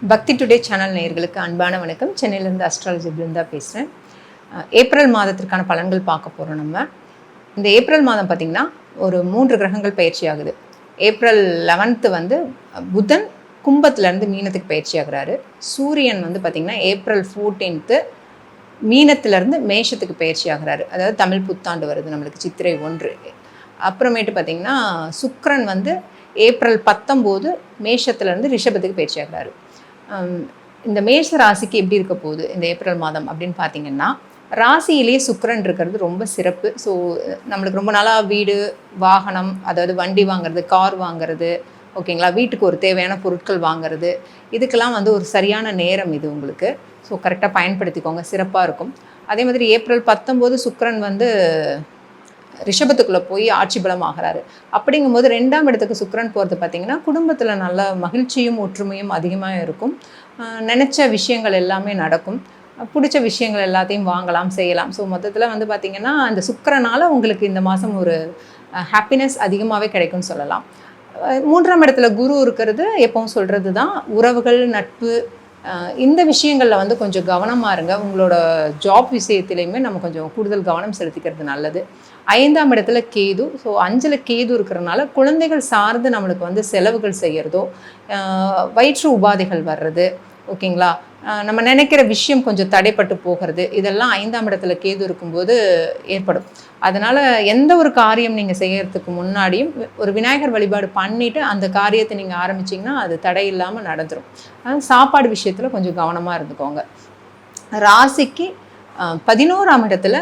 பக்தி today channel நேயர்களுக்கு அன்பான வணக்கம். சென்னையிலேருந்து அஸ்ட்ராலஜி பிருந்தா பேசுகிறேன். ஏப்ரல் மாதத்திற்கான பலன்கள் பார்க்க போகிறோம். நம்ம இந்த ஏப்ரல் மாதம் பார்த்திங்கன்னா ஒரு 3 கிரகங்கள் பயிற்சி ஆகுது. ஏப்ரல் 11 வந்து புதன் கும்பத்துலேருந்து மீனத்துக்கு பயிற்சி ஆகிறாரு. சூரியன் வந்து பார்த்திங்கன்னா ஏப்ரல் 14 மீனத்திலேருந்து மேஷத்துக்கு பயிற்சி ஆகிறாரு. அதாவது தமிழ் புத்தாண்டு வருது நம்மளுக்கு, சித்திரை 1. அப்புறமேட்டு பார்த்திங்கன்னா சுக்கிரன் வந்து ஏப்ரல் 19 மேஷத்துலேருந்து ரிஷபத்துக்கு பயிற்சி ஆகிறாரு. இந்த மேஷ ராசிக்கு எப்படி இருக்க போகுது இந்த ஏப்ரல் மாதம் அப்படின்னு பார்த்தீங்கன்னா, ராசியிலேயே சுக்கிரன் இருக்கிறது ரொம்ப சிறப்பு. ஸோ நம்மளுக்கு ரொம்ப நாளாக வீடு வாகனம், அதாவது வண்டி வாங்குறது, கார் வாங்குறது, ஓகேங்களா, வீட்டுக்கு ஒரு தேவையான பொருட்கள் வாங்குறது, இதுக்கெல்லாம் வந்து ஒரு சரியான நேரம் இது உங்களுக்கு. ஸோ கரெக்டாக பயன்படுத்திக்கோங்க, சிறப்பாக இருக்கும். அதே மாதிரி ஏப்ரல் 19 சுக்கிரன் வந்து ரிஷபத்துக்குள்ளே போய் ஆட்சி பலம் ஆகிறாரு. அப்படிங்கும்போது 2ஆம் இடத்துக்கு சுக்கிரன் போகிறது பார்த்திங்கன்னா குடும்பத்தில் நல்ல மகிழ்ச்சியும் ஒற்றுமையும் அதிகமாக இருக்கும். நினச்ச விஷயங்கள் எல்லாமே நடக்கும். பிடிச்ச விஷயங்கள் எல்லாத்தையும் வாங்கலாம், செய்யலாம். ஸோ மொத்தத்தில் வந்து பார்த்திங்கன்னா அந்த சுக்கிரனால் உங்களுக்கு இந்த மாதம் ஒரு ஹாப்பினஸ் அதிகமாகவே கிடைக்கும்னு சொல்லலாம். 3ஆம் இடத்துல குரு இருக்கிறது எப்பவும் சொல்கிறது தான், உறவுகள், நட்பு, இந்த விஷயங்களில் வந்து கொஞ்சம் கவனமாக இருங்க. உங்களோட ஜாப் விஷயத்துலையுமே நம்ம கொஞ்சம் கூடுதல் கவனம் செலுத்திக்கிறது நல்லது. 5ஆம் இடத்துல கேது. ஸோ 5ல் கேது இருக்கிறனால குழந்தைகள் சார்ந்து நம்மளுக்கு வந்து செலவுகள் செய்கிறதோ, வயிற்று உபாதைகள் வர்றது, ஓகேங்களா, நம்ம நினைக்கிற விஷயம் கொஞ்சம் தடைப்பட்டு போகிறது, இதெல்லாம் 5ஆம் இடத்துல கேது இருக்கும்போது ஏற்படும். அதனால் எந்த ஒரு காரியம் நீங்கள் செய்கிறதுக்கு முன்னாடியும் ஒரு விநாயகர் வழிபாடு பண்ணிவிட்டு அந்த காரியத்தை நீங்கள் ஆரம்பிச்சிங்கன்னா அது தடை இல்லாமல் நடந்துடும். சாப்பாடு விஷயத்தில் கொஞ்சம் கவனமாக இருந்துக்கோங்க. ராசிக்கு 11ஆம் இடத்துல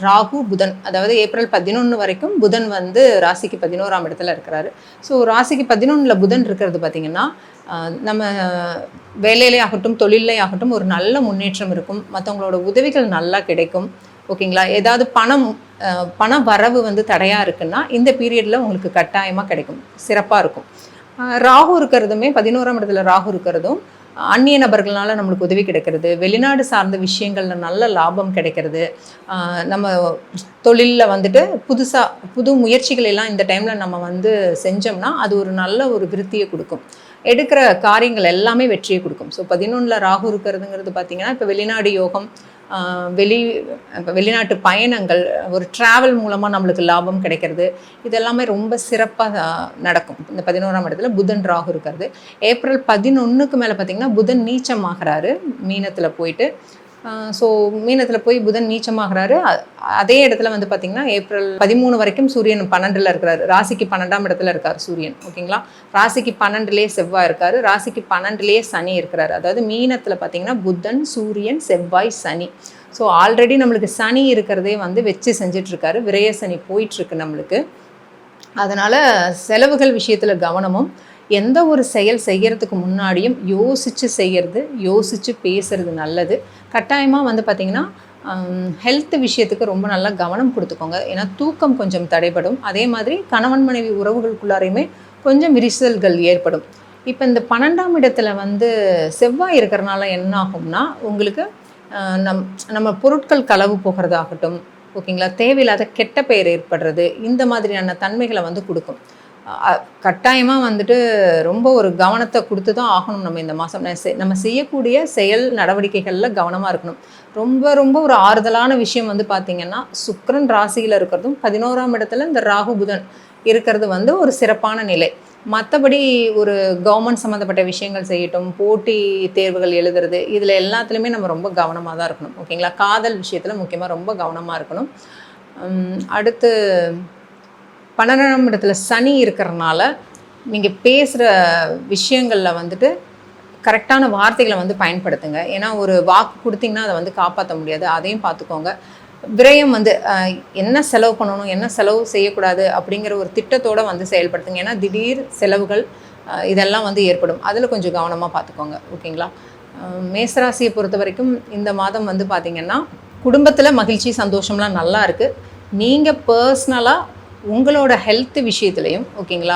ராகு புதன், அதாவது ஏப்ரல் 11 வரைக்கும் புதன் வந்து ராசிக்கு 11ஆம் இடத்துல இருக்கிறாரு. ஸோ ராசிக்கு 11ல் புதன் இருக்கிறது பார்த்திங்கன்னா நம்ம வேலையிலே ஆகட்டும், தொழிலே ஆகட்டும் ஒரு நல்ல முன்னேற்றம் இருக்கும். மற்றவங்களோட உதவிகள் நல்லா கிடைக்கும், ஓகேங்களா. ஏதாவது பண வரவு வந்து தடையாக இருக்குன்னா இந்த பீரியடில் உங்களுக்கு கட்டாயமாக கிடைக்கும், சிறப்பாக இருக்கும். ராகு இருக்கிறதுமே 11ஆம் இடத்துல ராகு இருக்கிறதும் அந்நிய நபர்களால் நம்மளுக்கு உதவி கிடைக்கிறது, வெளிநாடு சார்ந்த விஷயங்களில் நல்ல லாபம் கிடைக்கிறது, நம்ம தொழிலில் வந்துட்டு புது முயற்சிகள் எல்லாம் இந்த டைமில் நம்ம வந்து செஞ்சோம்னா அது ஒரு நல்ல ஒரு விருத்தியை கொடுக்கும். எடுக்கிற காரியங்கள் எல்லாமே வெற்றியை கொடுக்கும். ஸோ 11ல் ராகு இருக்கிறதுங்கிறது பார்த்திங்கன்னா இப்போ வெளிநாடு யோகம், வெளிநாட்டு பயணங்கள், ஒரு ட்ராவல் மூலமாக நம்மளுக்கு லாபம் கிடைக்கிறது, இதெல்லாமே ரொம்ப சிறப்பாக நடக்கும். இந்த 11ஆம் இடத்துல புதன் ராகு இருக்கிறது. ஏப்ரல் 11க்கு மேலே பார்த்திங்கன்னா புதன் நீச்சமாகிறாரு மீனத்தில் போயிட்டு. ஸோ மீனத்தில் போய் புதன் நீச்சமாகிறாரு. அதே இடத்துல வந்து பார்த்திங்கன்னா ஏப்ரல் 13 வரைக்கும் சூரியன் 12ல் இருக்கிறாரு. ராசிக்கு 12ஆம் இடத்துல இருக்கார் சூரியன், ஓகேங்களா. ராசிக்கு 12லேயே செவ்வாய் இருக்கார். ராசிக்கு 12லேயே சனி இருக்கிறார். அதாவது மீனத்தில் பார்த்திங்கன்னா புதன், சூரியன், செவ்வாய், சனி. ஸோ ஆல்ரெடி நம்மளுக்கு சனி இருக்கிறதே வந்து வச்சு செஞ்சிட்ருக்காரு. விரய சனி போயிட்டுருக்கு நம்மளுக்கு. அதனால் செலவுகள் விஷயத்தில் கவனமும், எந்த ஒரு செயல் செய்கிறதுக்கு முன்னாடியும் யோசித்து செய்கிறது, யோசித்து பேசுகிறது நல்லது. கட்டாயமாக வந்து பார்த்திங்கன்னா ஹெல்த் விஷயத்துக்கு ரொம்ப நல்லா கவனம் கொடுத்துக்கோங்க. ஏன்னா தூக்கம் கொஞ்சம் தடைப்படும். அதே மாதிரி கணவன் மனைவி உறவுகளுக்குள்ளாரையுமே கொஞ்சம் விரிசல்கள் ஏற்படும். இப்போ இந்த 12ஆம் இடத்துல வந்து செவ்வாய் இருக்கிறனால என்ன ஆகும்னா உங்களுக்கு நம்ம பொருட்கள் களவு போகிறதாகட்டும், ஓகேங்களா, தேவையில்லாத கெட்ட பெயர் ஏற்படுறது, இந்த மாதிரியான தன்மைகளை வந்து கொடுக்கும். கட்டாயமாக வந்துட்டு ரொம்ப ஒரு கவனத்தை கொடுத்து தான் ஆகணும். நம்ம இந்த மாதம் நம்ம செய்யக்கூடிய செயல் நடவடிக்கைகளில் கவனமாக இருக்கணும். ரொம்ப ஒரு ஆறுதலான விஷயம் வந்து பார்த்திங்கன்னா சுக்கிரன் ராசியில் இருக்கிறதும் 11ஆம் இடத்துல இந்த ராகு புதன் இருக்கிறது வந்து ஒரு சிறப்பான நிலை. மற்றபடி ஒரு கவர்மெண்ட் சம்மந்தப்பட்ட விஷயங்கள் செய்யட்டும், போட்டி தேர்வுகள் எழுதுறது, இதில் எல்லாத்துலேயுமே நம்ம ரொம்ப கவனமாக தான் இருக்கணும், ஓகேங்களா. காதல் விஷயத்தில் முக்கியமாக ரொம்ப கவனமாக இருக்கணும். அடுத்து 12ஆம் இடத்துல சனி இருக்கிறனால நீங்கள் பேசுகிற விஷயங்களில் வந்துட்டு கரெக்டான வார்த்தைகளை வந்து பயன்படுத்துங்க. ஏன்னா ஒரு வாக்கு கொடுத்திங்கன்னா அதை வந்து காப்பாற்ற முடியாது, அதையும் பார்த்துக்கோங்க. விரயம் வந்து என்ன செலவு பண்ணணும், என்ன செலவு செய்யக்கூடாது அப்படிங்கிற ஒரு திட்டத்தோடு வந்து செயல்படுத்துங்க. ஏன்னா திடீர் செலவுகள் இதெல்லாம் வந்து ஏற்படும், அதில் கொஞ்சம் கவனமாக பார்த்துக்கோங்க, ஓகேங்களா. மேசராசியை பொறுத்த வரைக்கும் இந்த மாதம் வந்து பார்த்திங்கன்னா குடும்பத்தில் மகிழ்ச்சி சந்தோஷம்லாம் நல்லா இருக்குது. நீங்கள் பர்சனலாக உங்களோட ஹெல்த் விஷயத்துலையும், ஓகேங்களா,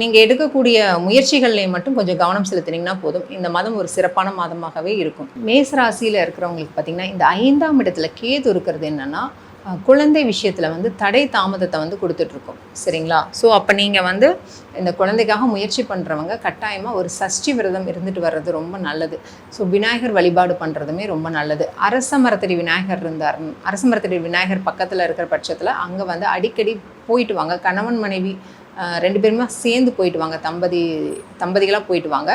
நீங்கள் எடுக்கக்கூடிய முயற்சிகள்லையும் மட்டும் கொஞ்சம் கவனம் செலுத்தினீங்கன்னா போதும். இந்த மாதம் ஒரு சிறப்பான மாதமாகவே இருக்கும். மேசராசியில் இருக்கிறவங்களுக்கு பார்த்திங்கன்னா இந்த 5ஆம் இடத்துல கேது இருக்கிறது என்னென்னா குழந்தை விஷயத்தில் வந்து தடை தாமதத்தை வந்து கொடுத்துட்ருக்கோம். சரிங்களா? ஸோ அப்போ நீங்கள் வந்து இந்த குழந்தைக்காக முயற்சி பண்ணுறவங்க கட்டாயமாக ஒரு சஷ்டி விரதம் இருந்துட்டு வர்றது ரொம்ப நல்லது. ஸோ விநாயகர் வழிபாடு பண்ணுறதுமே ரொம்ப நல்லது. அரச மரத்தடி விநாயகர் இருந்தார், அரச மரத்தடி விநாயகர் பக்கத்தில் இருக்கிற பட்சத்தில் அங்கே வந்து அடிக்கடி போயிட்டு வாங்க. கணவன் மனைவி 2 பேருமே சேர்ந்து போயிட்டு வாங்க. தம்பதிகளாக போயிட்டு வாங்க.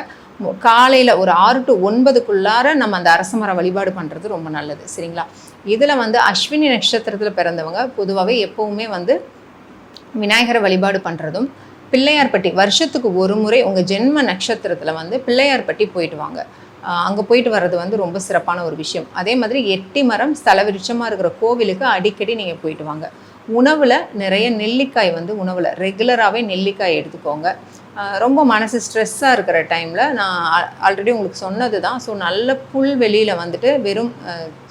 காலையில் ஒரு 6 to 9க்குள்ளார நம்ம அந்த அரசமர வழிபாடு பண்ணுறது ரொம்ப நல்லது. சரிங்களா? இதில் வந்து அஸ்வினி நட்சத்திரத்தில் பிறந்தவங்க பொதுவாகவே எப்போவுமே வந்து விநாயகரை வழிபாடு பண்ணுறதும், பிள்ளையார்பட்டி வருஷத்துக்கு ஒரு முறை உங்கள் ஜென்ம நட்சத்திரத்தில் வந்து பிள்ளையார்பட்டி போயிட்டு வாங்க. அங்கே போயிட்டு வர்றது வந்து ரொம்ப சிறப்பான ஒரு விஷயம். அதே மாதிரி எட்டி மரம் ஸ்தல விருட்சமாக இருக்கிற கோவிலுக்கு அடிக்கடி நீங்கள் போயிட்டு வாங்க. உணவில் நிறைய நெல்லிக்காய் வந்து உணவில் ரெகுலராகவே நெல்லிக்காய் எடுத்துக்கோங்க. ரொம்ப மனசு ஸ்ட்ரெஸ்ஸாக இருக்கிற டைமில் நான் ஆல்ரெடி உங்களுக்கு சொன்னது தான். ஸோ நல்ல புல்வெளியில் வந்துட்டு வெறும்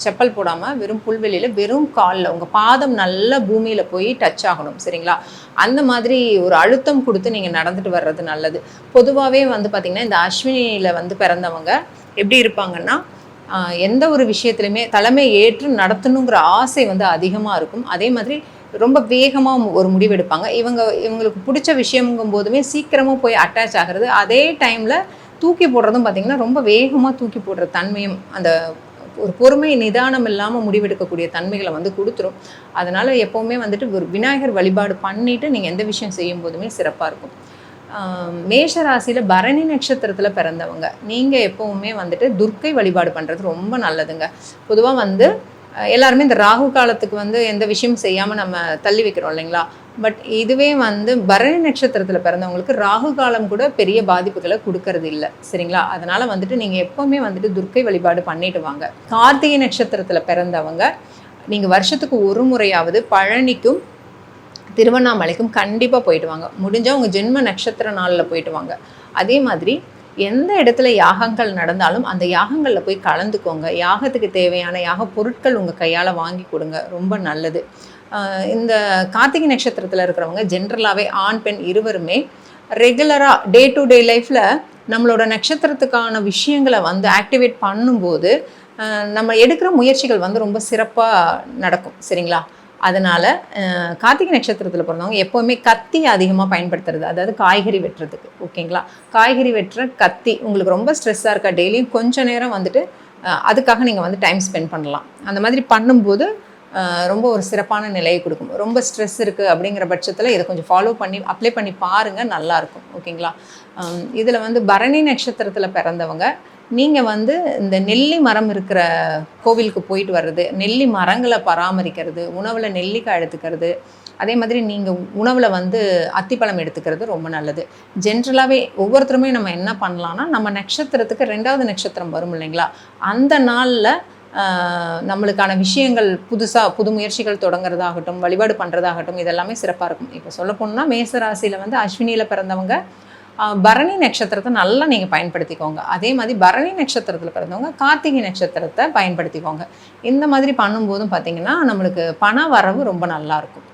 செப்பல் போடாமல் வெறும் புல்வெளியில் வெறும் காலில் உங்கள் பாதம் நல்ல பூமியில் போய் டச் ஆகணும். சரிங்களா? அந்த மாதிரி ஒரு அழுத்தம் கொடுத்து நீங்கள் நடந்துட்டு வர்றது நல்லது. பொதுவாகவே வந்து பார்த்திங்கன்னா இந்த அஸ்வினியில் வந்து பிறந்தவங்க எப்படி இருப்பாங்கன்னா, எந்த ஒரு விஷயத்துலையுமே தலைமை ஏற்று நடத்தணுங்கிற ஆசை வந்து அதிகமாக இருக்கும். அதே மாதிரி ரொம்ப வேகமாக ஒரு முடிவெடுப்பாங்க. இவங்களுக்கு பிடிச்ச விஷயங்கும் போதுமே சீக்கிரமாக போய் அட்டாச் ஆகிறது. அதே டைமில் தூக்கி போடுறதும் பார்த்திங்கன்னா ரொம்ப வேகமாக தூக்கி போடுற தன்மையும் அந்த ஒரு பொறுமை நிதானம் இல்லாமல் முடிவெடுக்கக்கூடிய தன்மைகளை வந்து கொடுத்துரும். அதனால் எப்போவுமே வந்துட்டு ஒரு விநாயகர் வழிபாடு பண்ணிவிட்டு நீங்கள் எந்த விஷயம் செய்யும் போதுமே சிறப்பாக இருக்கும். மேஷ ராசியில் பரணி நட்சத்திரத்தில் பிறந்தவங்க நீங்கள் எப்போவுமே வந்துட்டு துர்க்கை வழிபாடு பண்ணுறது ரொம்ப நல்லதுங்க. பொதுவாக வந்து எல்லாருமே இந்த ராகு காலத்துக்கு வந்து எந்த விஷயம் செய்யாமல் நம்ம தள்ளி வைக்கிறோம் இல்லைங்களா? பட் இதுவே வந்து பரணி நட்சத்திரத்தில் பிறந்தவங்களுக்கு ராகு காலம் கூட பெரிய பாதிப்புகளை கொடுக்கறது இல்லை. சரிங்களா? அதனால் வந்துட்டு நீங்கள் எப்போவுமே வந்துட்டு துர்க்கை வழிபாடு பண்ணிட்டு வாங்க. கார்த்திகை நட்சத்திரத்தில் பிறந்தவங்க நீங்கள் வருஷத்துக்கு ஒரு முறையாவது பழனிக்கும் திருவண்ணாமலைக்கும் கண்டிப்பாக போயிட்டு வாங்க. முடிஞ்சால் உங்கள் ஜென்ம நட்சத்திர நாளில் போயிட்டு வாங்க. அதே மாதிரி எந்த இடத்துல யாகங்கள் நடந்தாலும் அந்த யாகங்களில் போய் கலந்துக்கோங்க. யாகத்துக்கு தேவையான யாக பொருட்கள் உங்கள் கையால் வாங்கி கொடுங்க, ரொம்ப நல்லது. இந்த கார்த்திகை நட்சத்திரத்தில் இருக்கிறவங்க ஜென்ரலாகவே ஆண் பெண் இருவருமே ரெகுலராக டே டு டே லைஃப்பில் நம்மளோட நட்சத்திரத்துக்கான விஷயங்களை வந்து ஆக்டிவேட் பண்ணும்போது நம்ம எடுக்கிற முயற்சிகள் வந்து ரொம்ப சிறப்பாக நடக்கும். சரிங்களா? அதனால் கார்த்திகை நட்சத்திரத்தில் பிறந்தவங்க எப்போவுமே கத்தி அதிகமாக பயன்படுத்துறது, அதாவது காய்கறி வெட்டுறதுக்கு. ஓகேங்களா? காய்கறி வெட்டுற கத்தி உங்களுக்கு ரொம்ப ஸ்ட்ரெஸ்ஸாக இருக்கா, டெய்லியும் கொஞ்சம் நேரம் வந்துட்டு அதுக்காக நீங்கள் வந்து டைம் ஸ்பெண்ட் பண்ணலாம். அந்த மாதிரி பண்ணும்போது ரொம்ப ஒரு சிறப்பான நிலையை கொடுக்கும். ரொம்ப ஸ்ட்ரெஸ் இருக்குது அப்படிங்கிற பட்சத்தில் இதை கொஞ்சம் ஃபாலோ பண்ணி அப்ளை பண்ணி பாருங்கள், நல்லாயிருக்கும். ஓகேங்களா? இதில் வந்து பரணி நட்சத்திரத்தில் பிறந்தவங்க நீங்கள் வந்து இந்த நெல்லி மரம் இருக்கிற கோவிலுக்கு போயிட்டு வர்றது, நெல்லி மரங்களை பராமரிக்கிறது, உணவில் நெல்லிக்காய் எடுத்துக்கிறது, அதே மாதிரி நீங்கள் உணவில் வந்து அத்திப்பழம் எடுத்துக்கிறது ரொம்ப நல்லது. ஜென்ரலாகவே ஒவ்வொருத்தருமே நம்ம என்ன பண்ணலான்னா, நம்ம நட்சத்திரத்துக்கு 2வது நட்சத்திரம் வரும் இல்லைங்களா? அந்த நாளில் நம்மளுக்கான விஷயங்கள் புது முயற்சிகள் தொடங்குறதாகட்டும், வழிபாடு பண்ணுறதாகட்டும், இதெல்லாமே சிறப்பாக இருக்கும். இப்போ சொல்ல போனால் மேசராசியில் வந்து அஸ்வினியில் பிறந்தவங்க பரணி நட்சத்திரத்தை நல்லா நீங்கள் பயன்படுத்திக்கோங்க. அதே மாதிரி பரணி நட்சத்திரத்தில் பிறந்தவங்க கார்த்திகை நட்சத்திரத்தை பயன்படுத்திக்கோங்க. இந்த மாதிரி பண்ணும்போதும் பார்த்திங்கன்னா நம்மளுக்கு பண வரவு ரொம்ப நல்லாயிருக்கும்.